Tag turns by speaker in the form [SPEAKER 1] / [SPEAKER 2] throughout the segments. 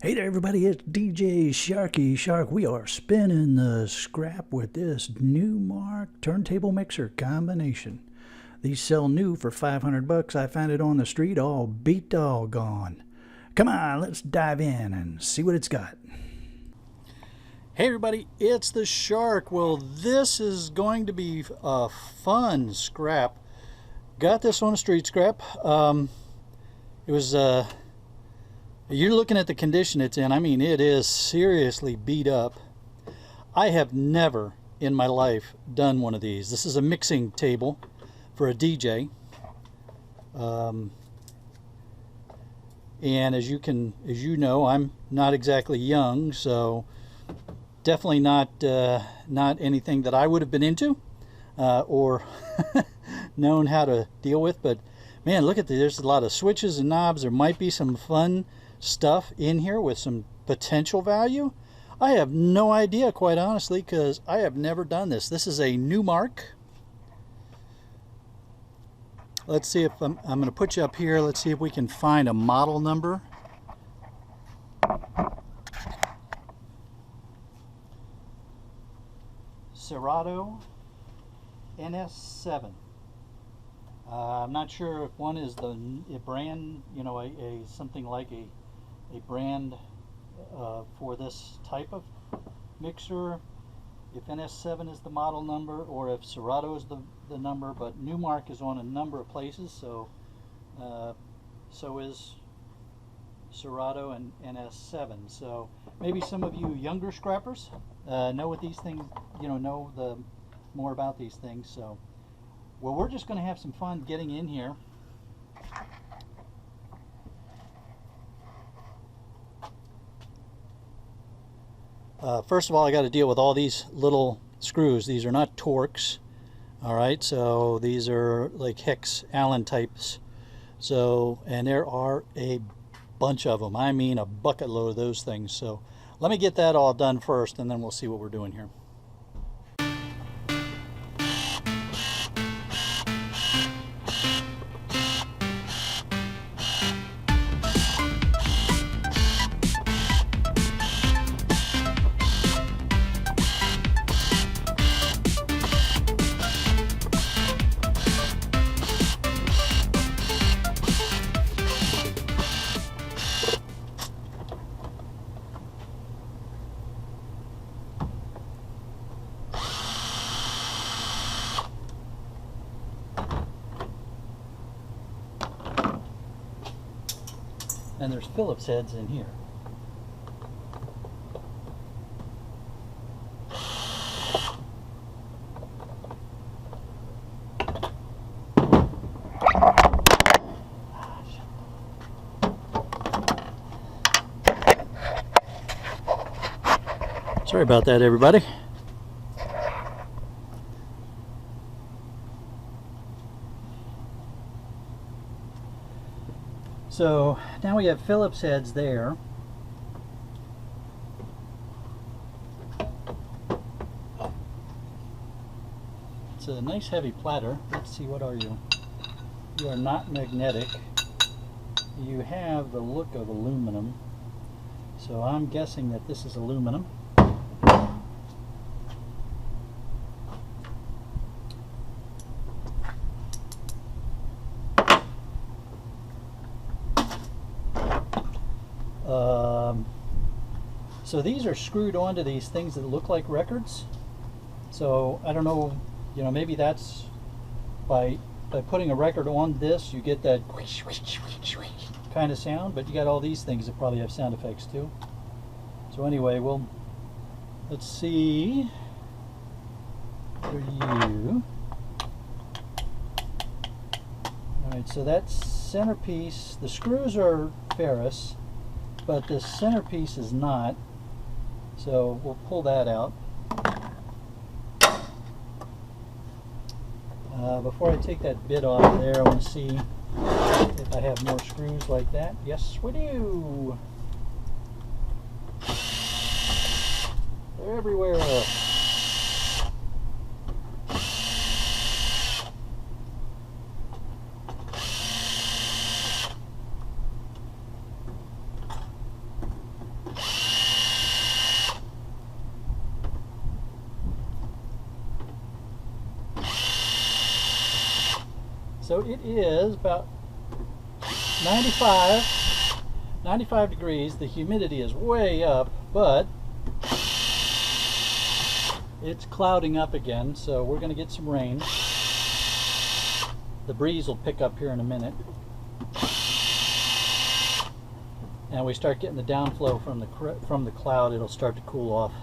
[SPEAKER 1] Hey there everybody, it's DJ Sharky Shark. We are spinning the scrap with this Newmark turntable mixer combination. These sell new for 500 bucks. I found it on the street all beat doggone. Come on, let's dive in and see what it's got. Hey everybody, it's the Shark. Well, this is going to be a fun scrap. Got this on a street scrap. It was you're looking at the condition it's in. I mean, it is seriously beat up. I have never in my life done one of these. This is a mixing table for a DJ. And as you know, I'm not exactly young, so definitely not anything that I would have been into or known how to deal with. But man, look at this. There's a lot of switches and knobs. There might be some fun stuff in here with some potential value. I have no idea, quite honestly, because I have never done this. This is a Newmark. Let's see if I'm going to put you up here. Let's see if we can find a model number. Serato NS7. I'm not sure if one is the brand, you know, something like a brand for this type of mixer, if NS7 is the model number or if Serato is the number, but Newmark is on a number of places, so so is Serato and NS7. So maybe some of you younger scrappers know what these things, you know the more about these things. So well, we're just going to have some fun getting in here. First of all, I got to deal with all these little screws. These are not Torx, all right? So these are like hex Allen types. So, and there are a bunch of them. I mean, a bucket load of those things. So let me get that all done first, and then we'll see what we're doing here. And there's Phillips heads in here. Sorry about that, everybody. So now we have Phillips heads there. It's a nice heavy platter. Let's see, what are you? You are not magnetic. You have the look of aluminum. So I'm guessing that this is aluminum. So these are screwed onto these things that look like records. So I don't know, you know, maybe that's by putting a record on this, you get that kind of sound, but you got all these things that probably have sound effects too. So anyway, well, let's see for you. Alright, so that centerpiece, the screws are ferrous, but the centerpiece is not. So we'll pull that out. Before I take that bit off there, I want to see if I have more screws like that. Yes, we do. They're everywhere. So it is about 95 degrees. The humidity is way up, but it's clouding up again, so we're going to get some rain. The breeze will pick up here in a minute. And we start getting the downflow from the cloud, it'll start to cool off.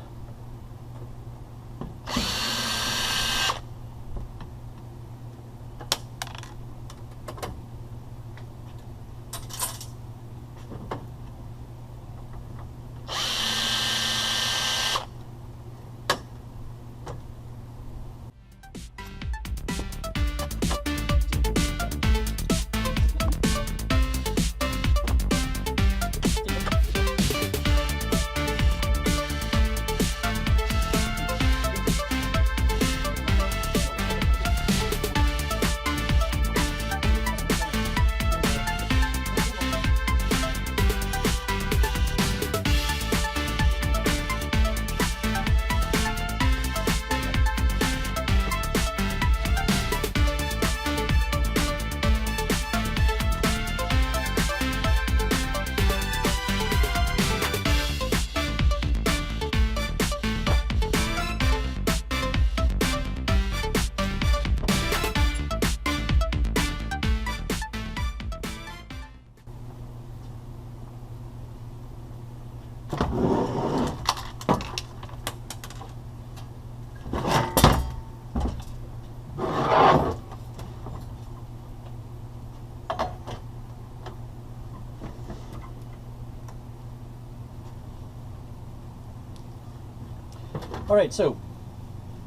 [SPEAKER 1] All right, so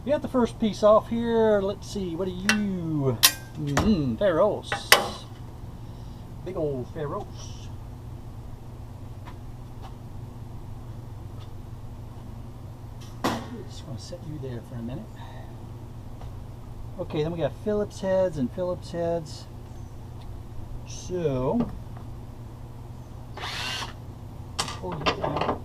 [SPEAKER 1] we got the first piece off here. Let's see, what are you? Ferros. Big old ferros. Just want to set you there for a minute. Okay, then we got Phillips heads and Phillips heads. So, pull you out.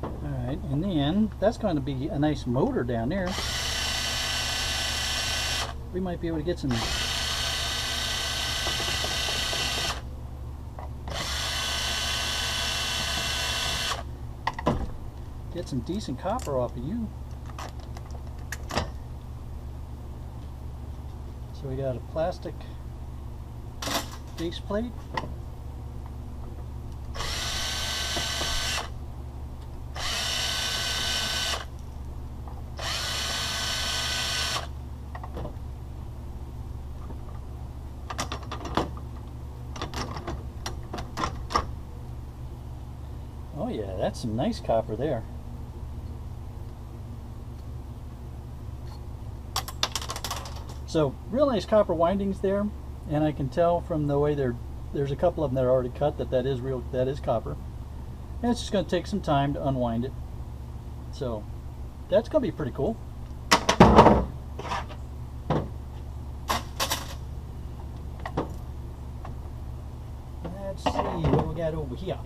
[SPEAKER 1] Alright, and then that's going to be a nice motor down there. We might be able to get some decent copper off of you. So we got a plastic base plate. Oh yeah, that's some nice copper there. So real nice copper windings there, and I can tell from the way there's a couple of them that are already cut that is copper. And it's just going to take some time to unwind it. So that's going to be pretty cool. Let's see what we got over here.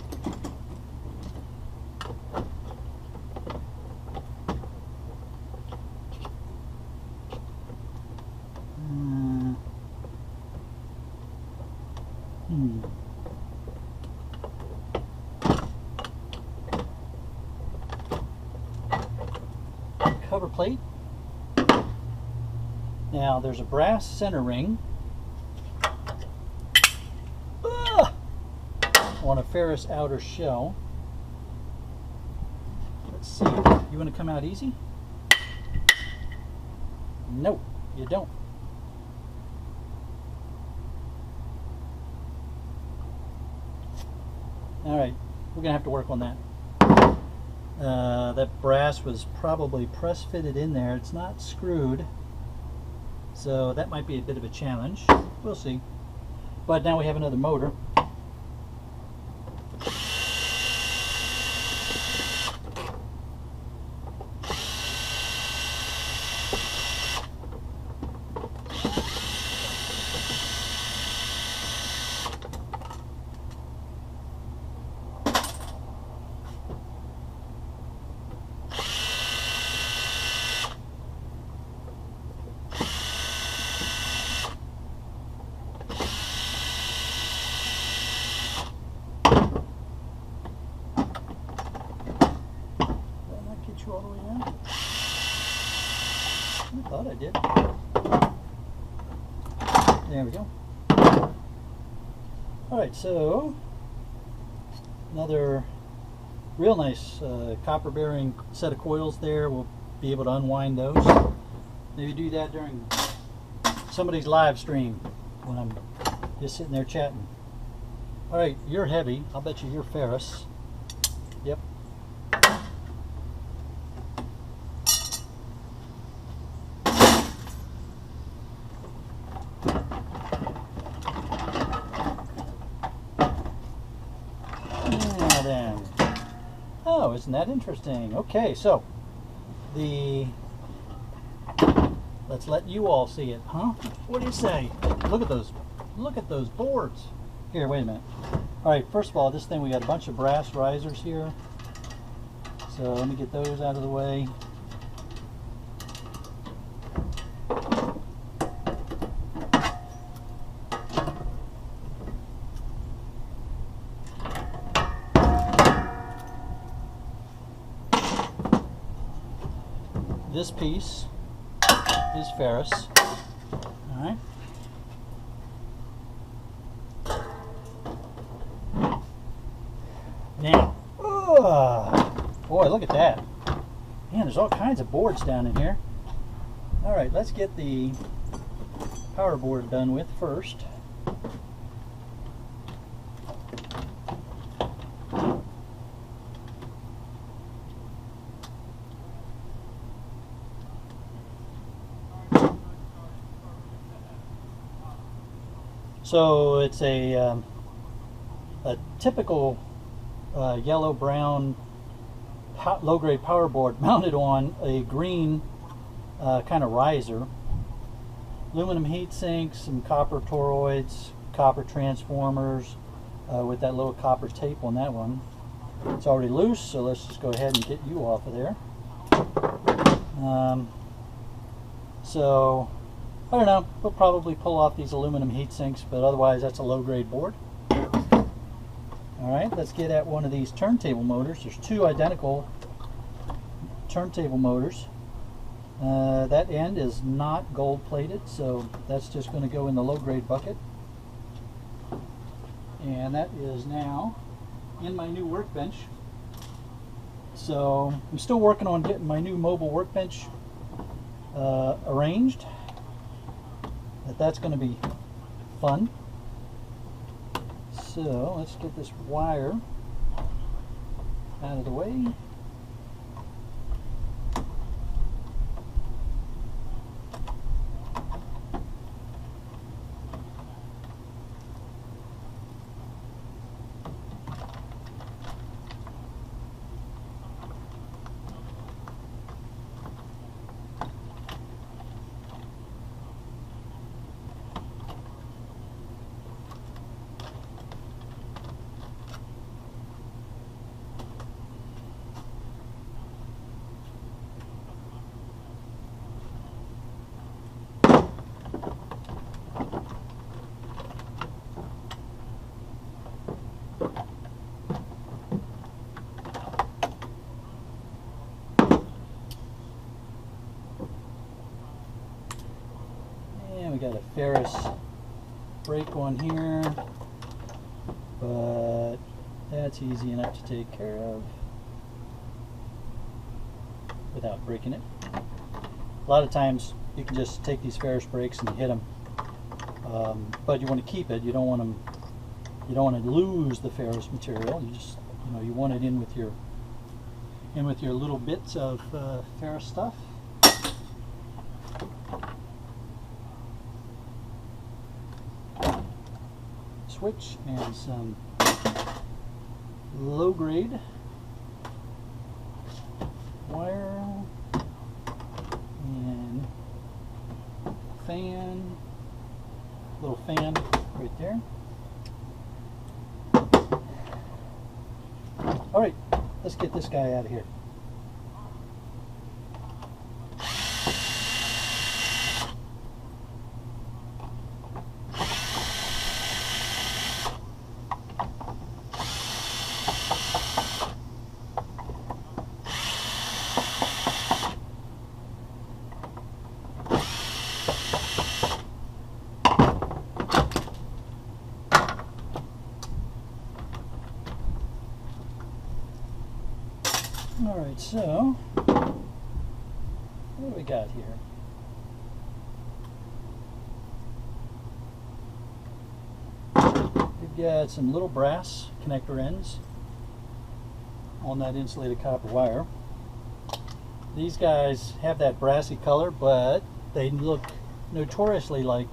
[SPEAKER 1] plate. Now there's a brass center ring on a ferrous outer shell. Let's see. You want to come out easy? No, you don't. Alright, we're going to have to work on that. That brass was probably press fitted in there. It's not screwed. So that might be a bit of a challenge. We'll see. But now we have another motor. All the way in? I thought I did. There we go. Alright, so another real nice copper bearing set of coils there. We'll be able to unwind those. Maybe do that during somebody's live stream when I'm just sitting there chatting. Alright, you're heavy. I'll bet you you're ferrous. Yep. Oh, isn't that interesting? Okay, so let's let you all see it, huh? What do you say? Look at those boards. Here, wait a minute. All right, first of all, this thing, we got a bunch of brass risers here. So let me get those out of the way. This piece is ferrous. All right. Now, boy, look at that. Man, there's all kinds of boards down in here. All right, let's get the power board done with first. So it's a typical yellow-brown low-grade power board mounted on a green kind of riser. Aluminum heat sinks, some copper toroids, copper transformers with that little copper tape on that one. It's already loose, so let's just go ahead and get you off of there. So I don't know, we'll probably pull off these aluminum heat sinks, but otherwise that's a low-grade board. Alright, let's get at one of these turntable motors. There's two identical turntable motors. That end is not gold plated, so that's just going to go in the low-grade bucket. And that is now in my new workbench. So I'm still working on getting my new mobile workbench arranged. But that's going to be fun. So let's get this wire out of the way. got a Ferris brake on here, but that's easy enough to take care of without breaking it. A lot of times you can just take these Ferris brakes and hit them, but you want to keep it. You don't want them. You don't want to lose the Ferris material. You just, you want it in with your little bits of Ferris stuff. Switch and some low grade wire and fan, little fan right there. All right, let's get this guy out of here. Alright, so what do we got here? We've got some little brass connector ends on that insulated copper wire. These guys have that brassy color, but they look notoriously like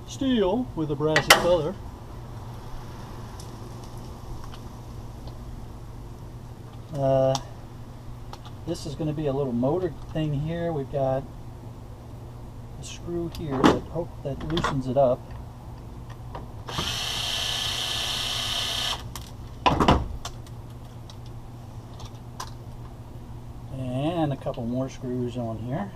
[SPEAKER 1] steel with a brassy color. This is going to be a little motor thing here. We've got a screw here that loosens it up. And a couple more screws on here.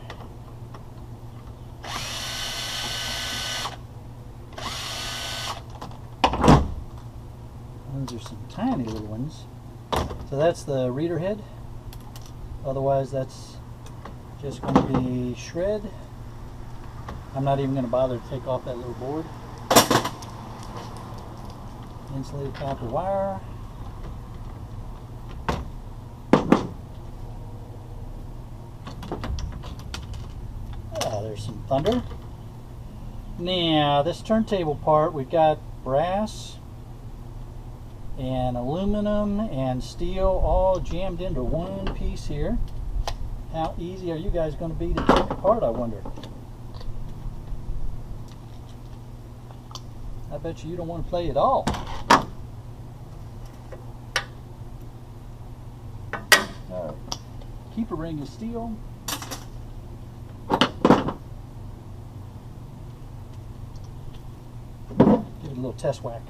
[SPEAKER 1] Those are some tiny little ones. So that's the reader head. Otherwise, that's just going to be shred. I'm not even going to bother to take off that little board. Insulated copper wire. There's some thunder. Now, this turntable part, we've got brass and aluminum and steel all jammed into one piece here. How easy are you guys going to be to take apart, I wonder? I bet you don't want to play at all. Alright, keeper ring is steel. Give it a little test whack.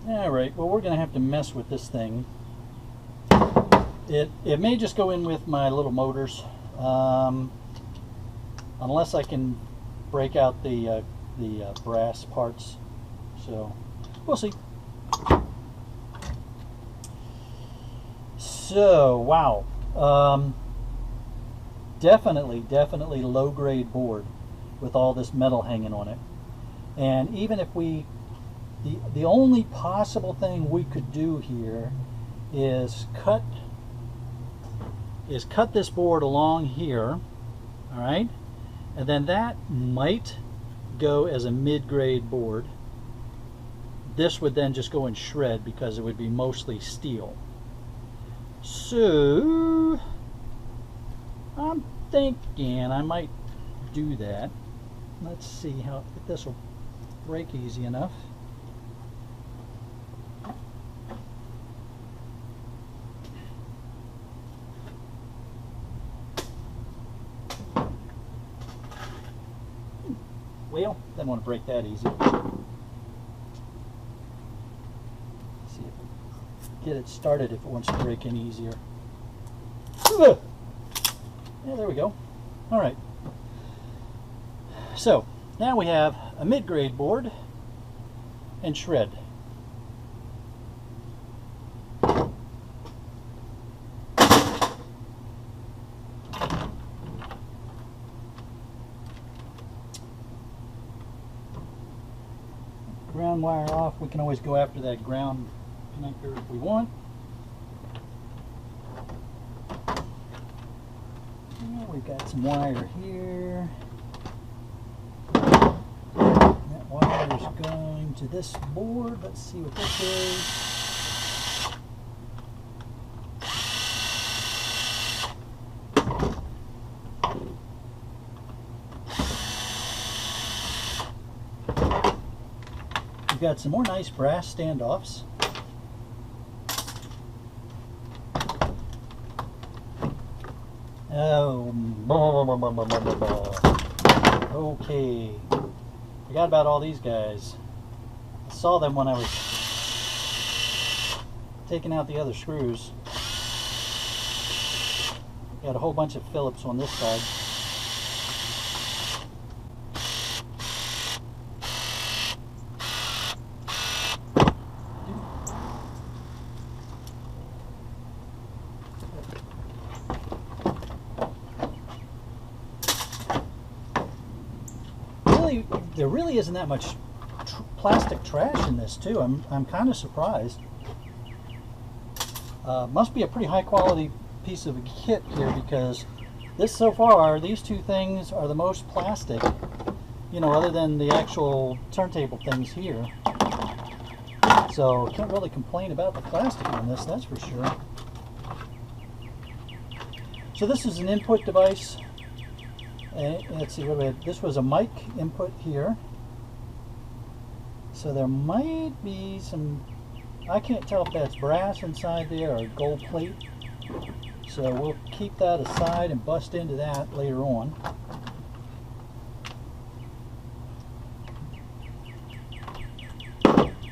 [SPEAKER 1] Alright, well, we're going to have to mess with this thing. It may just go in with my little motors, unless I can break out the brass parts. So, we'll see. So, wow. Definitely low-grade board with all this metal hanging on it. And even if we... The only possible thing we could do here is cut this board along here, all right, and then that might go as a mid-grade board. This would then just go in shred because it would be mostly steel. So I'm thinking I might do that. Let's see if this will break easy enough. Well, didn't want to break that easy. Let's see if we get it started if it wants to break any easier. Yeah, there we go. All right. So now we have a mid-grade board and shred. one wire off. We can always go after that ground connector if we want. And we've got some wire here. That wire is going to this board. Let's see what this is. We've got some more nice brass standoffs. Oh, okay. Forgot about all these guys. I saw them when I was taking out the other screws. Got a whole bunch of Phillips on this side. There really isn't that much plastic trash in this too. I'm kind of surprised. Must be a pretty high quality piece of a kit here, because this so far, these two things are the most plastic, you know, other than the actual turntable things here. So can't really complain about the plastic on this, that's for sure. So this is an input device. Let's see, this was a mic input here. So there might be some, I can't tell if that's brass inside there or gold plate. So we'll keep that aside and bust into that later on.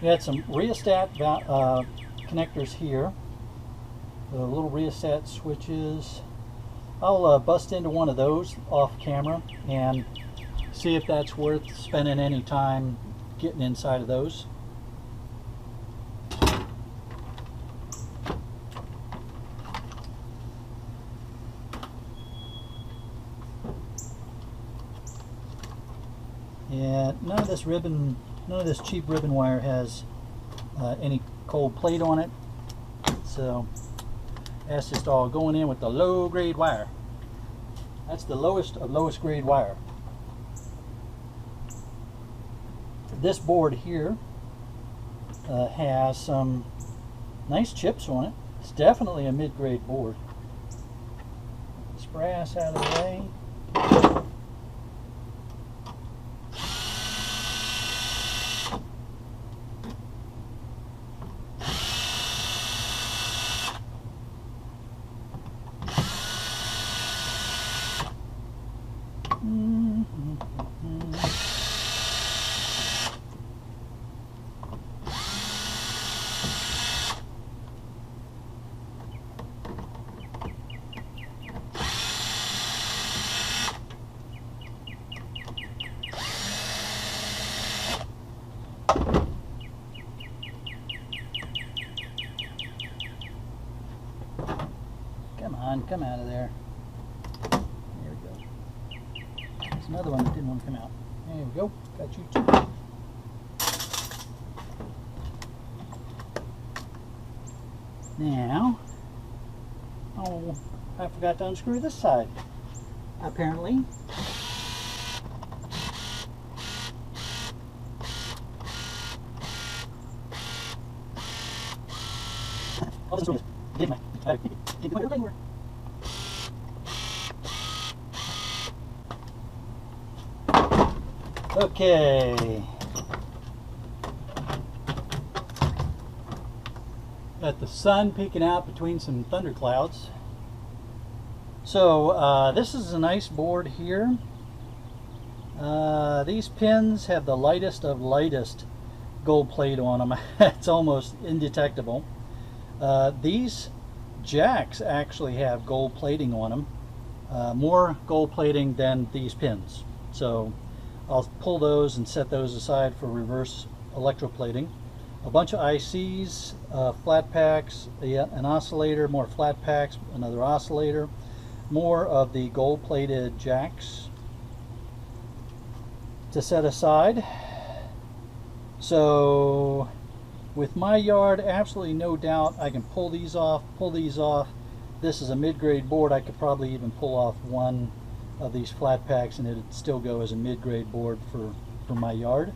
[SPEAKER 1] We had some rheostat connectors here. The little rheostat switches. I'll bust into one of those off camera and see if that's worth spending any time getting inside of those. Yeah, none of this cheap ribbon wire has any cold plate on it, so that's just all going in with the low grade wire. That's the lowest of lowest grade wire. This board here has some nice chips on it. It's definitely a mid-grade board. This brass out of the way. Come out of there. There we go. There's another one that didn't want to come out. There we go. Got you too. Now, oh, I forgot to unscrew this side. Apparently. Okay. Got the sun peeking out between some thunderclouds. So this is a nice board here. These pins have the lightest of lightest gold plate on them. It's almost indetectable. These jacks actually have gold plating on them. More gold plating than these pins. So I'll pull those and set those aside for reverse electroplating. A bunch of ICs, flat packs, an oscillator, more flat packs, another oscillator, more of the gold plated jacks to set aside. So with my yard, absolutely no doubt I can pull these off, This is a mid-grade board. I could probably even pull off one of these flat packs and it'd still go as a mid-grade board for my yard.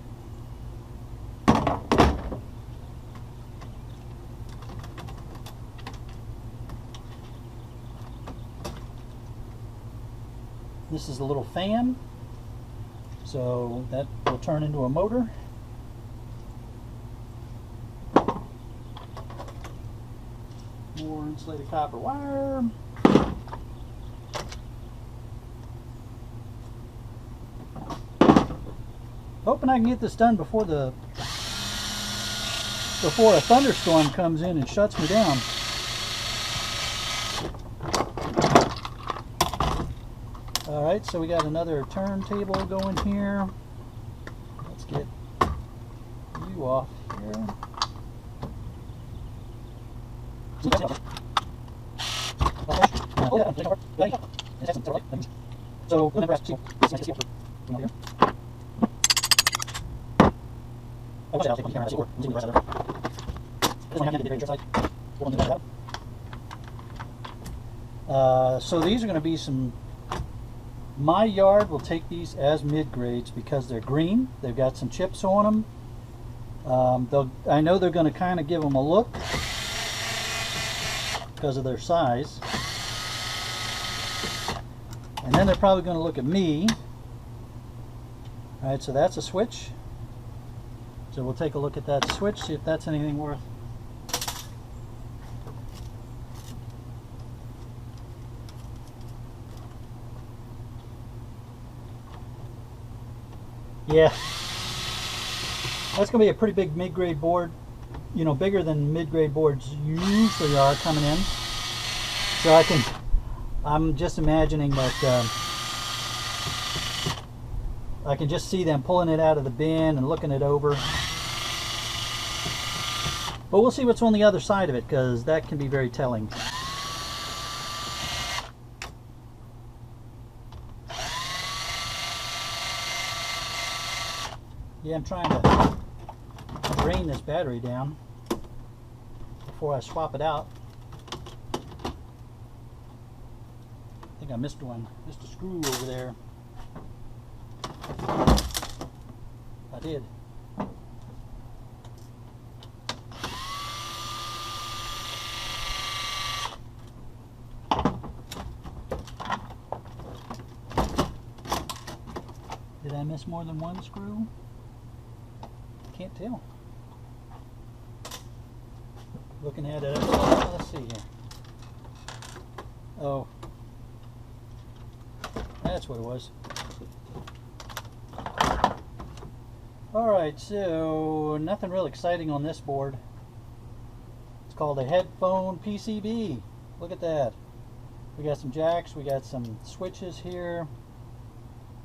[SPEAKER 1] This is a little fan, so that will turn into a motor. More insulated copper wire. Hoping I can get this done before a thunderstorm comes in and shuts me down. Alright, so we got another turntable going here. Let's get you off here. So, so these are going to be some. My yard will take these as mid-grades because they're green. They've got some chips on them. I know they're going to kind of give them a look because of their size. And then they're probably going to look at me. Alright, so that's a switch. So we'll take a look at that switch, see if that's anything worth. Yeah, that's going to be a pretty big mid-grade board, you know, bigger than mid-grade boards usually are coming in. So I'm just imagining that I can just see them pulling it out of the bin and looking it over. But we'll see what's on the other side of it, because that can be very telling. Yeah, I'm trying to drain this battery down before I swap it out. I think I missed one. Missed a screw over there. I did. Did I miss more than one screw? Can't tell. Looking at it, let's see here. Oh, that's what it was. Alright, so nothing real exciting on this board. It's called a headphone PCB. Look at that. We got some jacks, we got some switches here.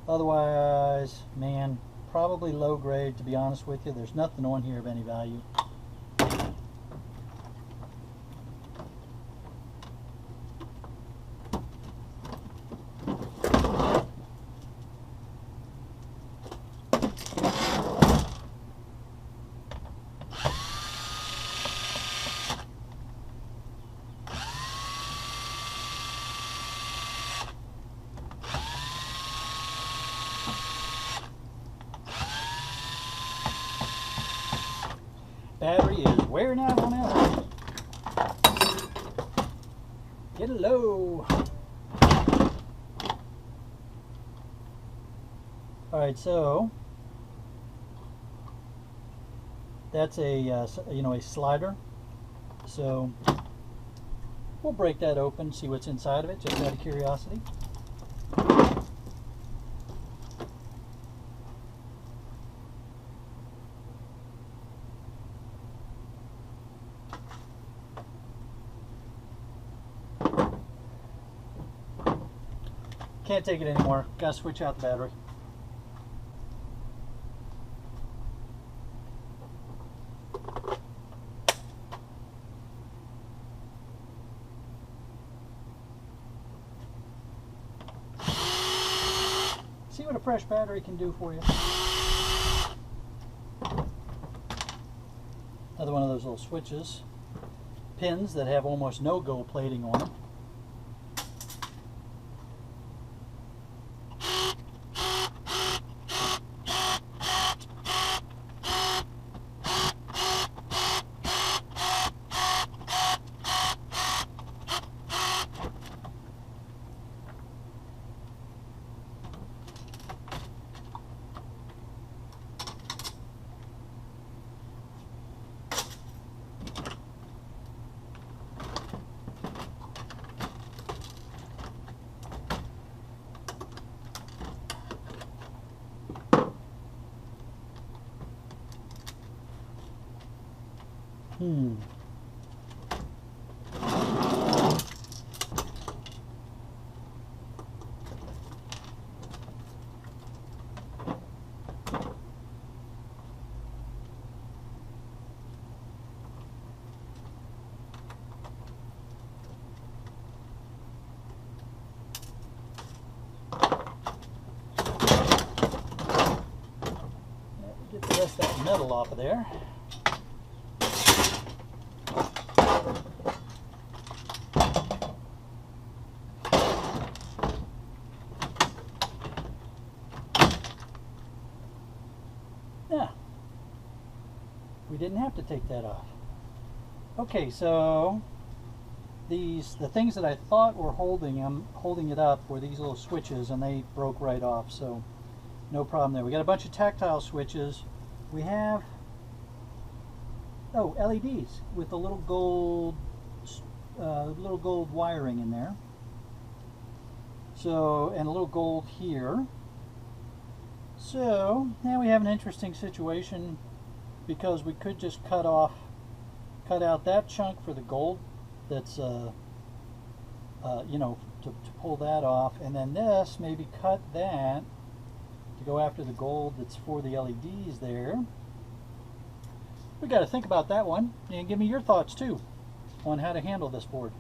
[SPEAKER 1] Otherwise, man, probably low grade, to be honest with you. There's nothing on here of any value. Battery is wearing out on that. Get it low. Alright, so that's a a slider. So we'll break that open, see what's inside of it, just out of curiosity. Can't take it anymore. Gotta switch out the battery. See what a fresh battery can do for you. Another one of those little switches. Pins that have almost no gold plating on them. Get the rest of that metal off of there. Yeah, we didn't have to take that off. Okay, so the things that I thought were holding it up were these little switches, and they broke right off, so no problem there. We got a bunch of tactile switches. We have LEDs with a little gold wiring in there. So, and a little gold here. So now we have an interesting situation, because we could just cut out that chunk for the gold that's you know, to pull that off, and then this, maybe cut that to go after the gold that's for the LEDs there. We got to think about that one, and give me your thoughts too on how to handle this board.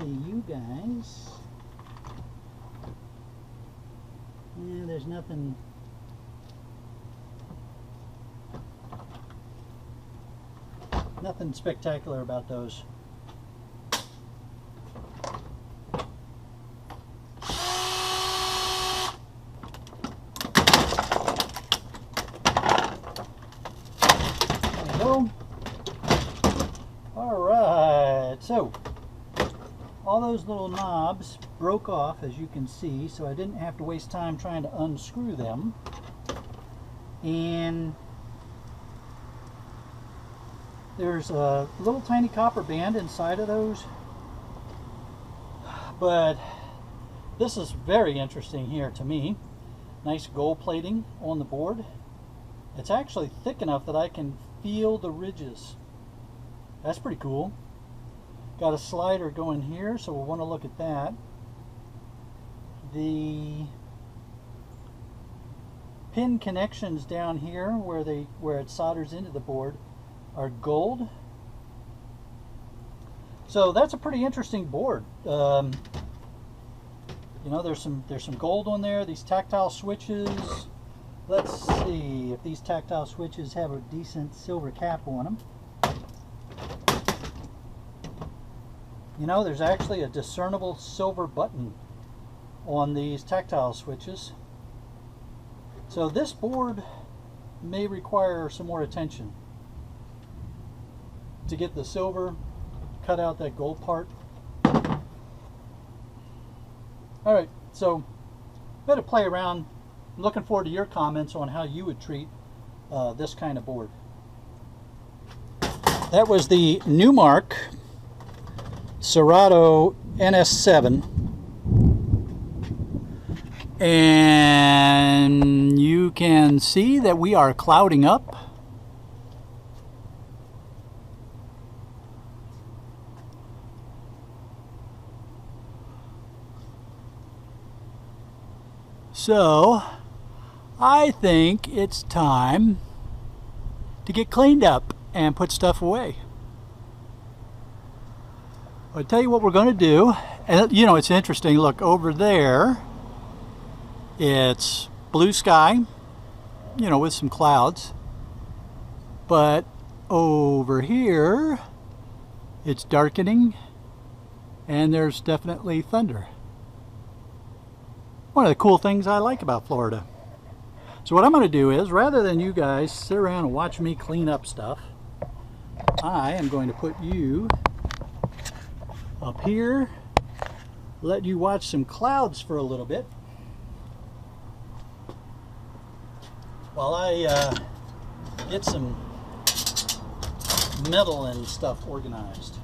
[SPEAKER 1] You guys, yeah, there's nothing spectacular about those. There we go. All right, so all those little knobs broke off, as you can see, so I didn't have to waste time trying to unscrew them. And there's a little tiny copper band inside of those, but this is very interesting here to me. Nice gold plating on the board. It's actually thick enough that I can feel the ridges. That's pretty cool. Got a slider going here, so we'll want to look at that. The pin connections down here where it solders into the board are gold. So that's a pretty interesting board. You know, there's some gold on there. These tactile switches. Let's see if these tactile switches have a decent silver cap on them. You know, there's actually a discernible silver button on these tactile switches. So this board may require some more attention to get the silver, cut out that gold part. Alright, so better play around. I'm looking forward to your comments on how you would treat this kind of board. That was the Newmark Serato NS7, and you can see that we are clouding up. So I think it's time to get cleaned up and put stuff away. I'll tell you what we're going to do. And you know, it's interesting. Look over there. It's blue sky, you know, with some clouds. But over here, it's darkening and there's definitely thunder. One of the cool things I like about Florida. So what I'm going to do is, rather than you guys sit around and watch me clean up stuff, I am going to put you up here, let you watch some clouds for a little bit while I get some metal and stuff organized.